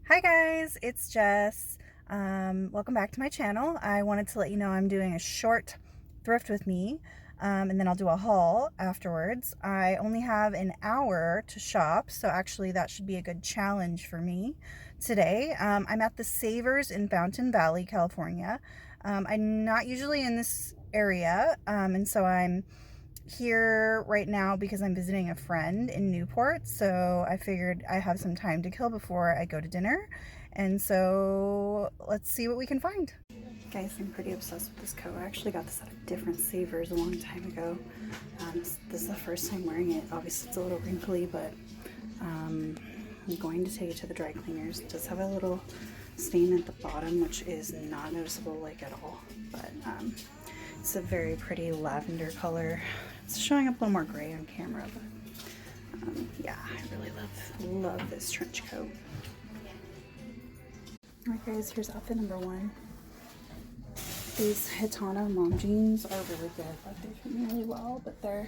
Hi guys, it's Jess. Welcome back to my channel. I wanted to let you know I'm doing a short thrift with me, and then I'll do a haul afterwards. I only have an hour to shop, so actually that should be a good challenge for me today. I'm at the Savers in Fountain Valley, California. I'm not usually in this area, and so I'm here right now because I'm visiting a friend in Newport, so I figured I have some time to kill before I go to dinner, and so let's see what we can find. Guys, I'm pretty obsessed with this coat. I actually got this at a different Savers a long time ago. This is the first time wearing it. Obviously it's a little wrinkly, but I'm going to take it to the dry cleaners. It does have a little stain at the bottom, which is not noticeable like at all, but it's a very pretty lavender color. It's showing up a little more gray on camera, but yeah, I really love this trench coat. Alright guys, here's outfit number one. These Hitana mom jeans are really good. Like, they fit me really well, but they're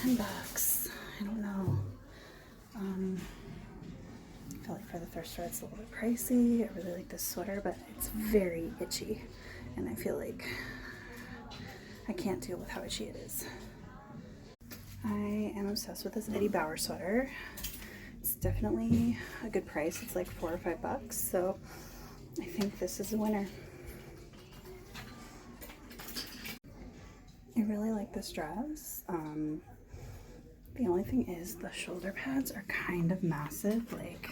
10 bucks. I don't know. I feel like for the thrift store it's a little bit pricey. I really like this sweater, but it's very itchy, and I feel like I can't deal with how itchy it is. I am obsessed with this Eddie Bauer sweater. It's definitely a good price. It's like $4 or $5, so I think this is a winner. I really like this dress. The only thing is the shoulder pads are kind of massive. Like,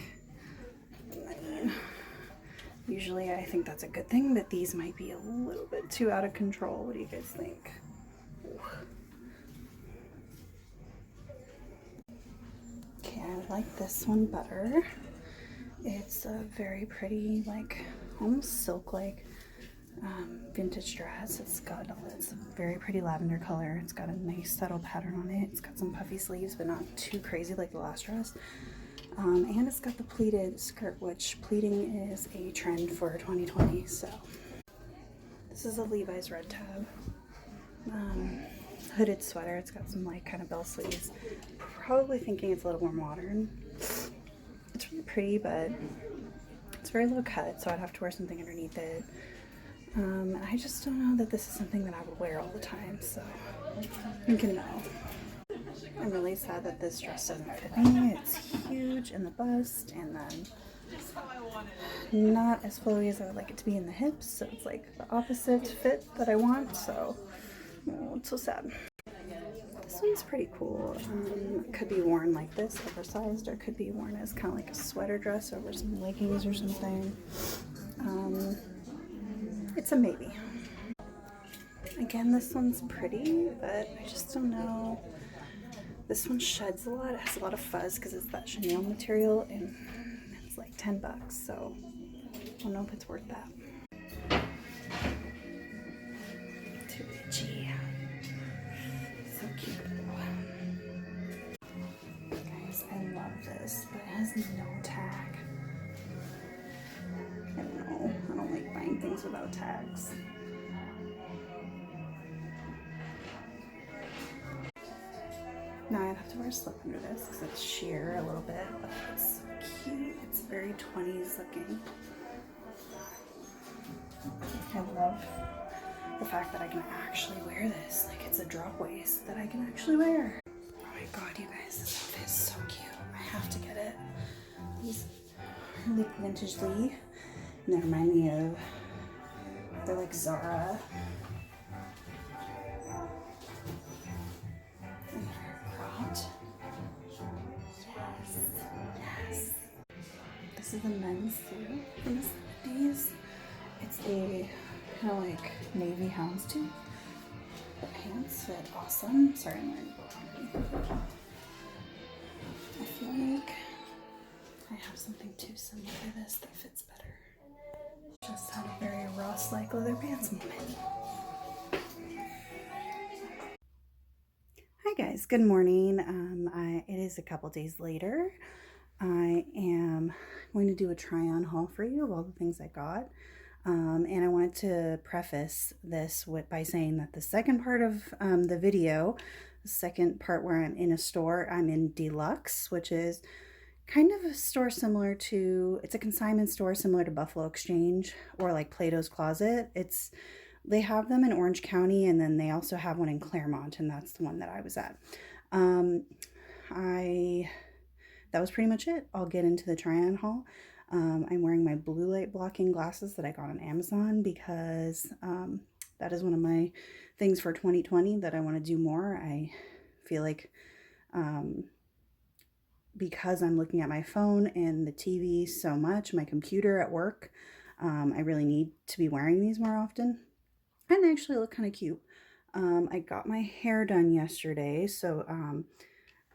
I mean, usually I think that's a good thing, but these might be a little bit too out of control. What do you guys think? Okay, I like this one better. It's a very pretty, like, almost silk-like vintage dress. It's a very pretty lavender color. It's got a nice subtle pattern on it. It's got some puffy sleeves, but not too crazy like the last dress. And it's got the pleated skirt, which pleating is a trend for 2020. So this is a Levi's red tab. Hooded sweater. It's got some like kind of bell sleeves. Probably thinking it's a little more modern. It's really pretty, but it's very low cut, so I'd have to wear something underneath it. I just don't know that this is something that I would wear all the time, so you can know. I'm really sad that this dress doesn't fit me. It's huge in the bust, and then not as flowy as I would like it to be in the hips, so it's like the opposite fit that I want, so it's so sad. This one's pretty cool. It could be worn like this, oversized, or it could be worn as kind of like a sweater dress over some leggings or something. It's a maybe. Again, this one's pretty, but I just don't know. This one sheds a lot. It has a lot of fuzz because it's that chenille material, and it's like 10 bucks, so I don't know if it's worth that. Too itchy. So cute. Guys, I love this, but it has no tag. I don't know. I don't like buying things without tags. Now I'd have to wear a slip under this because it's sheer a little bit, but it's so cute. It's very 20s looking. I love the fact that I can actually wear this. Like, it's a drop waist that I can actually wear. Oh my god, you guys, this outfit is so cute. I have to get it. These are like vintagely, and they remind me of, they're like Zara. And they're cropped. Yes. This is a men's suit from the 70s. It's a kind of like navy houndstooth. The pants fit awesome. Sorry, I'm wearing both. I feel like I have something too similar to this that fits better. Just had a very Ross-like leather pants moment. Hi guys, good morning. It is a couple days later. I am going to do a try-on haul for you of all the things I got. And I wanted to preface this by saying that the second part of the video, the second part where I'm in a store, I'm in Deelux, which is kind of a store similar to, it's a consignment store similar to Buffalo Exchange or like Plato's Closet. They have them in Orange County, and then they also have one in Claremont, and that's the one that I was at. Um, that was pretty much it. I'll get into the try-on haul. I'm wearing my blue light blocking glasses that I got on Amazon because that is one of my things for 2020 that I want to do more. I feel like because I'm looking at my phone and the TV so much, my computer at work, I really need to be wearing these more often. And they actually look kind of cute. I got my hair done yesterday, so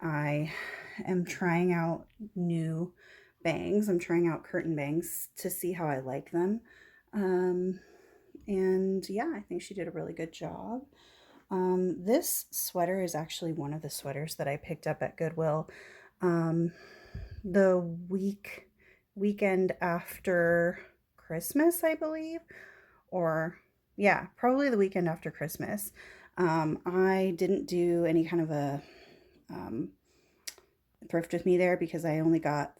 I am trying out new bangs. I'm trying out curtain bangs to see how I like them. And yeah, I think she did a really good job. This sweater is actually one of the sweaters that I picked up at Goodwill the weekend after Christmas, I believe, or yeah, probably the weekend after Christmas. I didn't do any kind of a thrift with me there because I only got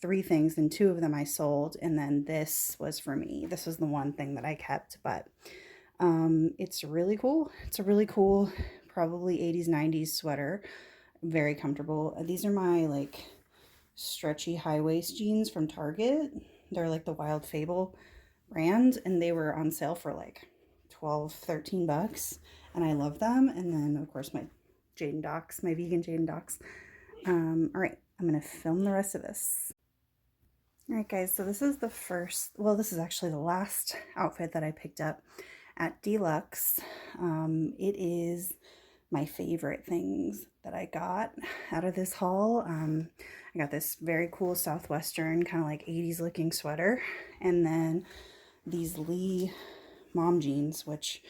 3 things and 2 of them I sold, and then this was for me. This was the one thing that I kept, but it's really cool. It's a really cool, probably 80s, 90s sweater. Very comfortable. These are my like stretchy high waist jeans from Target. They're like the Wild Fable brand, and they were on sale for like 12, 13 bucks, and I love them. And then of course my Jaden Docks, my vegan Jaden Docks. All right, I'm gonna film the rest of this. All right, guys, so this is the first, well, this is actually the last outfit that I picked up at Deelux. It is my favorite things that I got out of this haul. I got this very cool Southwestern kind of like 80s looking sweater, and then these Lee mom jeans, which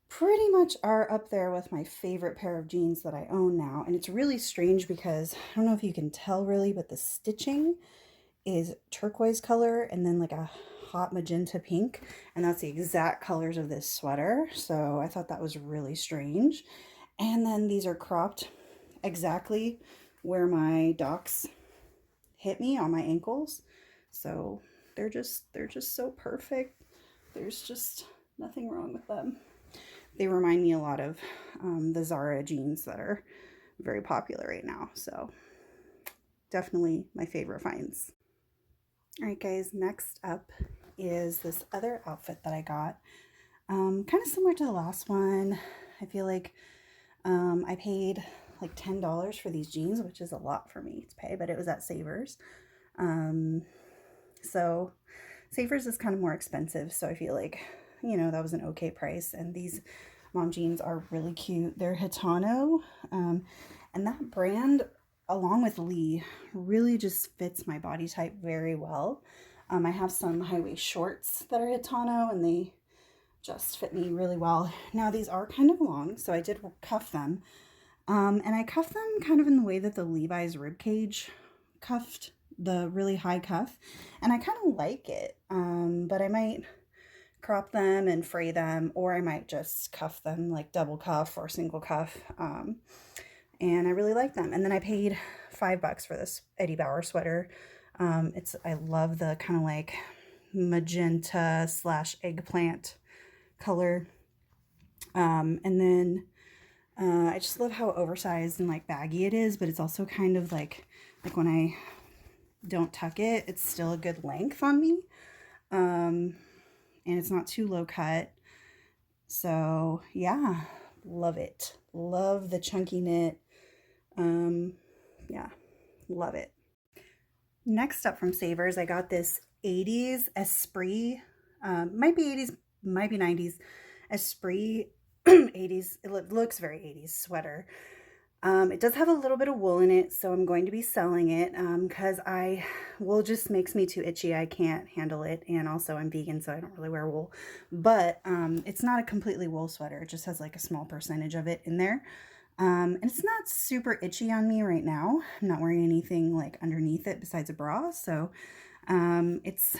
pretty much are up there with my favorite pair of jeans that I own now. And it's really strange because I don't know if you can tell really, but the stitching is turquoise color and then like a hot magenta pink, and that's the exact colors of this sweater. So I thought that was really strange. And then these are cropped exactly where my docks hit me on my ankles. So they're just so perfect. There's just nothing wrong with them. They remind me a lot of the Zara jeans that are very popular right now. So definitely my favorite finds. All right, guys, next up is this other outfit that I got. Kind of similar to the last one. I feel like I paid like $10 for these jeans, which is a lot for me to pay, but it was at Savers. So Savers is kind of more expensive, so I feel like, you know, that was an okay price. And these mom jeans are really cute. They're Hitano, and that brand, along with Lee, really just fits my body type very well. I have some high-waist shorts that are Hitano, and they just fit me really well. Now these are kind of long, so I did cuff them. And I cuffed them kind of in the way that the Levi's ribcage cuffed, the really high cuff. And I kind of like it, but I might crop them and fray them, or I might just cuff them like double cuff or single cuff. And I really like them. And then I paid $5 for this Eddie Bauer sweater. I love the kind of like magenta / eggplant color. And then I just love how oversized and like baggy it is, but it's also kind of like when I don't tuck it, it's still a good length on me. And it's not too low cut. So yeah, love it. Love the chunky knit. Yeah, love it. Next up from Savers, I got this 80s Esprit, might be 80s, might be 90s, Esprit 80s, it looks very 80s sweater. It does have a little bit of wool in it, so I'm going to be selling it because wool just makes me too itchy. I can't handle it, and also I'm vegan, so I don't really wear wool. But it's not a completely wool sweater. It just has like a small percentage of it in there. And it's not super itchy on me right now. I'm not wearing anything like underneath it besides a bra, so it's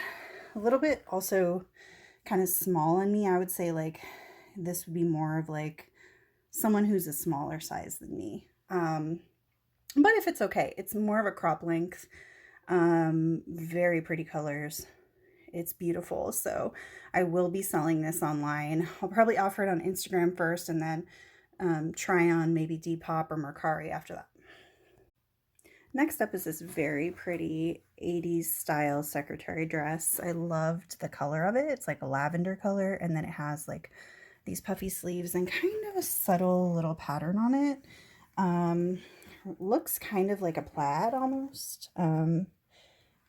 a little bit also kind of small on me. I would say like this would be more of like someone who's a smaller size than me. but if it's okay, it's more of a crop length. Very pretty colors. It's beautiful. So I will be selling this online. I'll probably offer it on Instagram first and then try on maybe Depop or Mercari after that. Next up is this very pretty 80s style secretary dress. I loved the color of it. It's like a lavender color, and then it has like these puffy sleeves and kind of a subtle little pattern on it. Looks kind of like a plaid almost.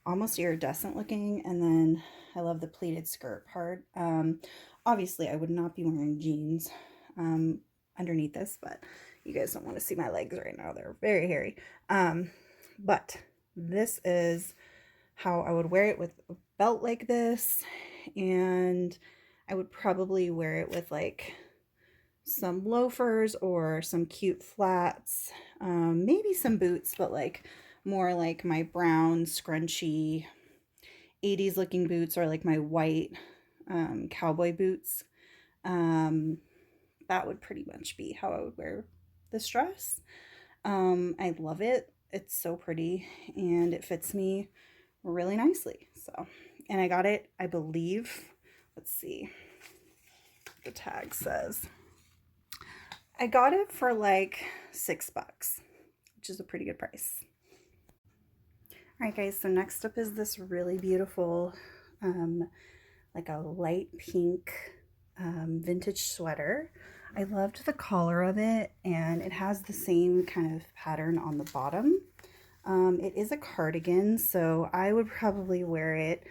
Almost iridescent looking, and then I love the pleated skirt part. Obviously I would not be wearing jeans underneath this, but you guys don't want to see my legs right now. They're very hairy. But this is how I would wear it with a belt like this, and I would probably wear it with like some loafers or some cute flats, maybe some boots, but like more like my brown scrunchy 80s looking boots, or like my white cowboy boots. That would pretty much be how I would wear this dress. I love it. It's so pretty and it fits me really nicely. So, and I got it, I believe, let's see what the tag says. I got it for like $6, which is a pretty good price. All right, guys, so next up is this really beautiful, like a light pink vintage sweater. I loved the collar of it, and it has the same kind of pattern on the bottom. It is a cardigan, so I would probably wear it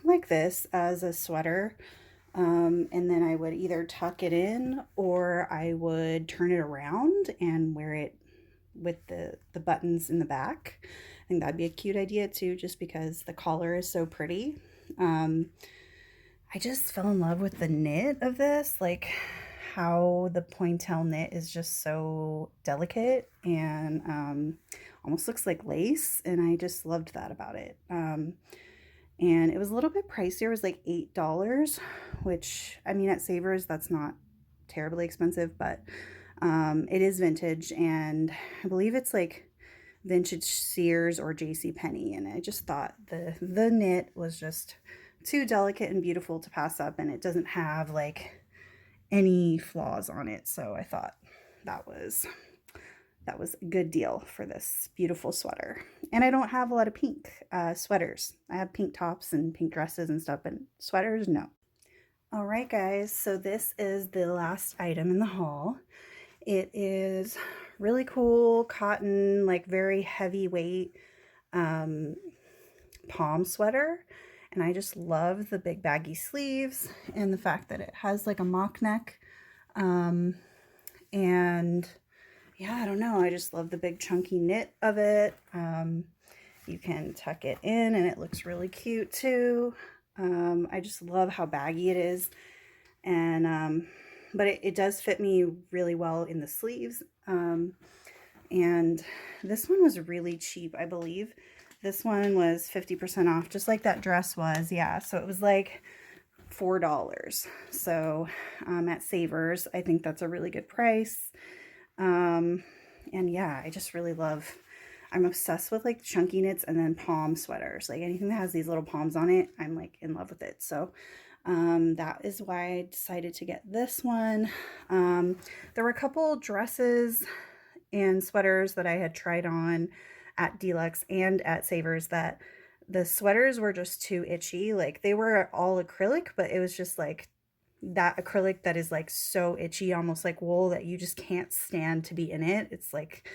like this as a sweater. And then I would either tuck it in or I would turn it around and wear it with the buttons in the back. I think that'd be a cute idea too, just because the collar is so pretty. I just fell in love with the knit of this, like how the pointel knit is just so delicate and almost looks like lace, and I just loved that about it. And it was a little bit pricier. It was like $8, which, I mean, at Savers, that's not terribly expensive, but it is vintage, and I believe it's like vintage Sears or JCPenney, and I just thought the knit was just too delicate and beautiful to pass up, and it doesn't have like any flaws on it, so I thought that was a good deal for this beautiful sweater. And I don't have a lot of pink sweaters. I have pink tops and pink dresses and stuff, but sweaters, no. All right, guys, so this is the last item in the haul. It is really cool cotton, like very heavyweight palm sweater. And I just love the big baggy sleeves and the fact that it has like a mock neck. And yeah, I don't know. I just love the big chunky knit of it. You can tuck it in and it looks really cute too. I just love how baggy it is. And, but it does fit me really well in the sleeves. And this one was really cheap, I believe. This one was 50% off, just like that dress was. Yeah, so it was like $4. So at Savers, I think that's a really good price. And yeah, I just really love, I'm obsessed with like chunky knits and then palm sweaters. Like anything that has these little palms on it, I'm like in love with it. So that is why I decided to get this one. There were a couple dresses and sweaters that I had tried on at Deelux and at Savers that the sweaters were just too itchy. Like they were all acrylic, but it was just like that acrylic that is like so itchy, almost like wool, that you just can't stand to be in it. It's like,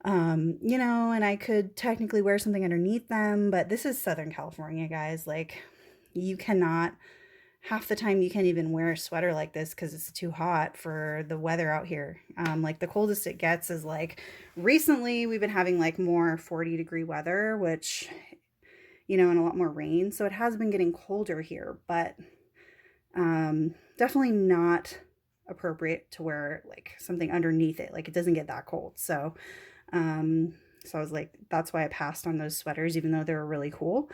you know, and I could technically wear something underneath them, but this is Southern California, guys. Like you cannot, half the time you can't even wear a sweater like this because it's too hot for the weather out here. Like the coldest it gets is like, recently we've been having like more 40-degree weather, which, you know, and a lot more rain. So it has been getting colder here, but definitely not appropriate to wear like something underneath it. Like it doesn't get that cold. So, so I was like, that's why I passed on those sweaters, even though they were really cool.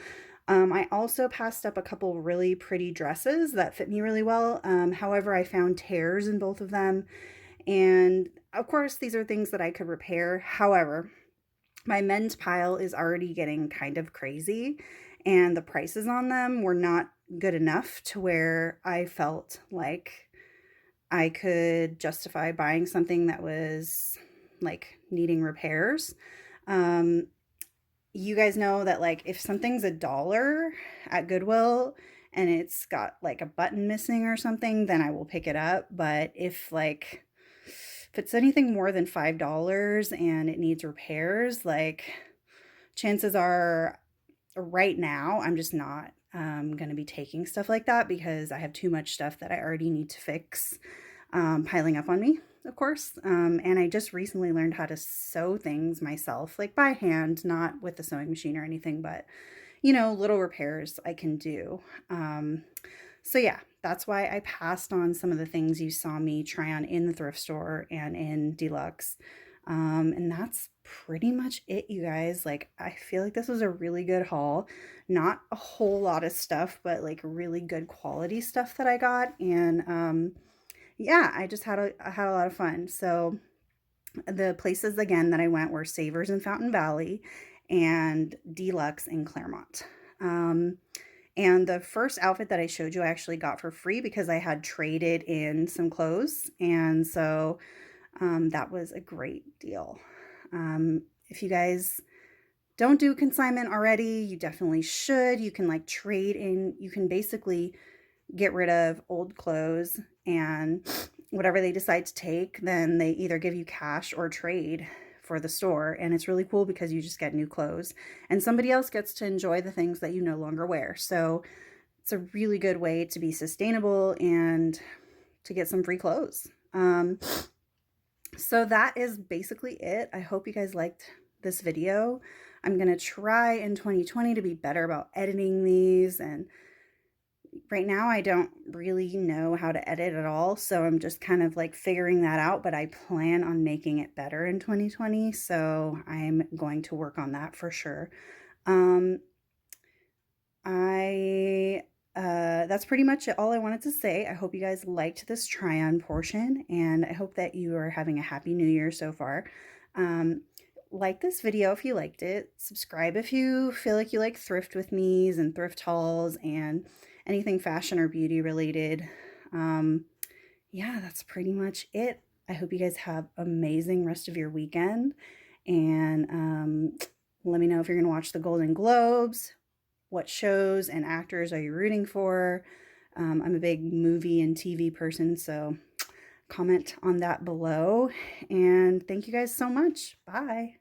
I also passed up a couple really pretty dresses that fit me really well. However, I found tears in both of them, And of course, these are things that I could repair. However, my men's pile is already getting kind of crazy, and the prices on them were not good enough to where I felt like I could justify buying something that was like needing repairs. Um, you guys know that like if something's $1 at Goodwill and it's got like a button missing or something, then I will pick it up. But if it's anything more than $5 and it needs repairs, like chances are right now I'm just not going to be taking stuff like that because I have too much stuff that I already need to fix piling up on me, of course. And I just recently learned how to sew things myself, like by hand, not with the sewing machine or anything, but little repairs I can do. So yeah, that's why I passed on some of the things you saw me try on in the thrift store and in Deelux. And that's pretty much it, you guys. Like, I feel like this was a really good haul. Not a whole lot of stuff, but like really good quality stuff that I got. And yeah, I had a lot of fun. So the places again that I went were Savers in Fountain Valley and Deelux in Claremont. And the first outfit that I showed you, I actually got for free because I had traded in some clothes. And so that was a great deal. If you guys don't do consignment already, you definitely should. You can like trade in, you can basically get rid of old clothes, and whatever they decide to take, then they either give you cash or trade for the store. And it's really cool because you just get new clothes and somebody else gets to enjoy the things that you no longer wear. So it's a really good way to be sustainable and to get some free clothes. So that is basically it. I hope you guys liked this video. I'm going to try in 2020 to be better about editing these, and right now I don't really know how to edit at all, so I'm just kind of like figuring that out, but I plan on making it better in 2020, so I'm going to work on that for sure. That's pretty much all I wanted to say. I hope you guys liked this try-on portion, and I hope that you are having a happy new year so far. Like this video if you liked it. Subscribe if you feel like you like thrift with me's and thrift hauls and anything fashion or beauty related. Yeah, that's pretty much it. I hope you guys have amazing rest of your weekend, and let me know if you're going to watch the Golden Globes. What shows and actors are you rooting for? I'm a big movie and TV person, so comment on that below. And thank you guys so much. Bye.